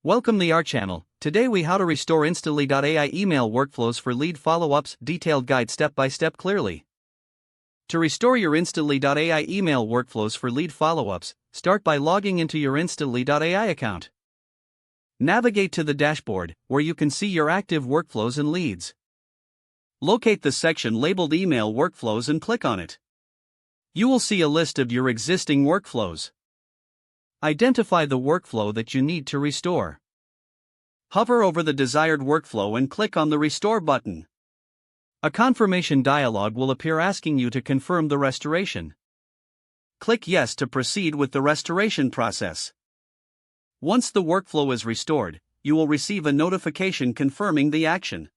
Welcome to our channel. Today we how to restore Instantly.ai email workflows for lead follow-ups, detailed guide step by step clearly. To restore your Instantly.ai email workflows for lead follow-ups, start by logging into your Instantly.ai account. Navigate to the dashboard, where you can see your active workflows and leads. Locate the section labeled Email Workflows and click on it. You will see a list of your existing workflows. Identify the workflow that you need to restore. Hover over the desired workflow and click on the Restore button. A confirmation dialog will appear asking you to confirm the restoration. Click Yes to proceed with the restoration process. Once the workflow is restored, you will receive a notification confirming the action.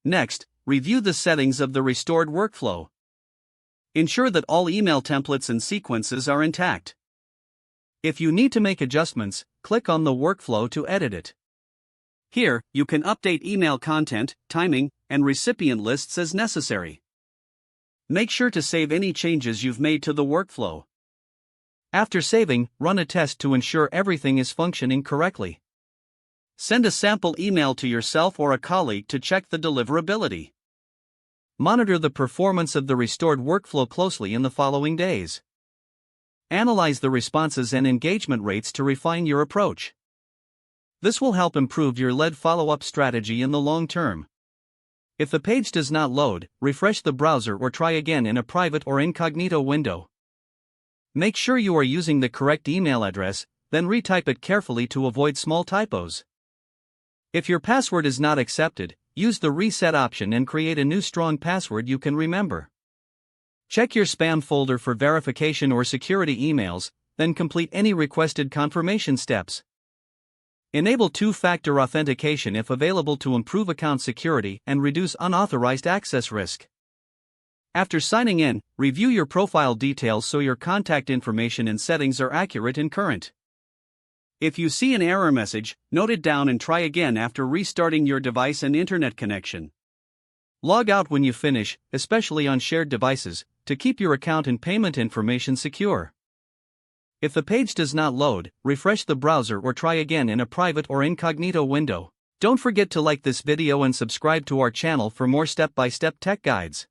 Next, review the settings of the restored workflow. Ensure that all email templates and sequences are intact. If you need to make adjustments, click on the workflow to edit it. Here, you can update email content, timing, and recipient lists as necessary. Make sure to save any changes you've made to the workflow. After saving, run a test to ensure everything is functioning correctly. Send a sample email to yourself or a colleague to check the deliverability. Monitor the performance of the restored workflow closely in the following days. Analyze the responses and engagement rates to refine your approach. This will help improve your lead follow-up strategy in the long term. If the page does not load, refresh the browser or try again in a private or incognito window. Make sure you are using the correct email address, then retype it carefully to avoid small typos. If your password is not accepted, use the reset option and create a new strong password you can remember. Check your spam folder for verification or security emails, then complete any requested confirmation steps. Enable two-factor authentication if available to improve account security and reduce unauthorized access risk. After signing in, review your profile details so your contact information and settings are accurate and current. If you see an error message, note it down and try again after restarting your device and internet connection. Log out when you finish, especially on shared devices, to keep your account and payment information secure. If the page does not load, refresh the browser or try again in a private or incognito window. Don't forget to like this video and subscribe to our channel for more step-by-step tech guides.